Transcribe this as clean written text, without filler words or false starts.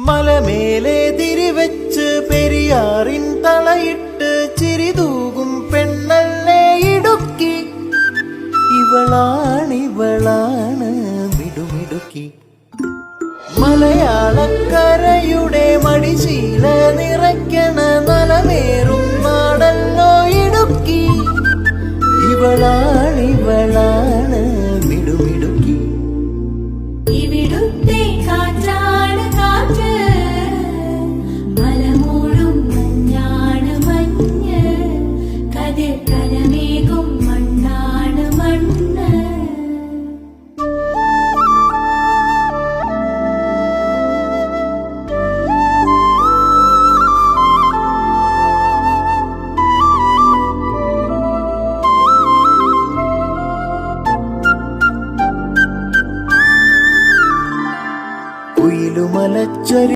മലമേലെ തിരിവെച്ച് പെരിയാറിൻ തളയിട്ട് ചിരിതൂകും പെണ്ണല്ലേ ഇടുക്കി. ഇവളാണ് മിടുമിടുക്കി. മലയാളക്കരയുടെ മടിശീല നിറയ്ക്കണ നലമേറും നാടല്ലോ ഇടുക്കി. ഇവളാണ് മിടുമിടുക്കി. ഇവിടുത്തെ കാറ്റാണ് കാറ്റ്, മലമൂടും മഞ്ഞാണ് മഞ്ഞ്, കതിർ കലമേകും മണ്ണാണ് മണ്ണ്. കുയിലുമലച്ചൊരി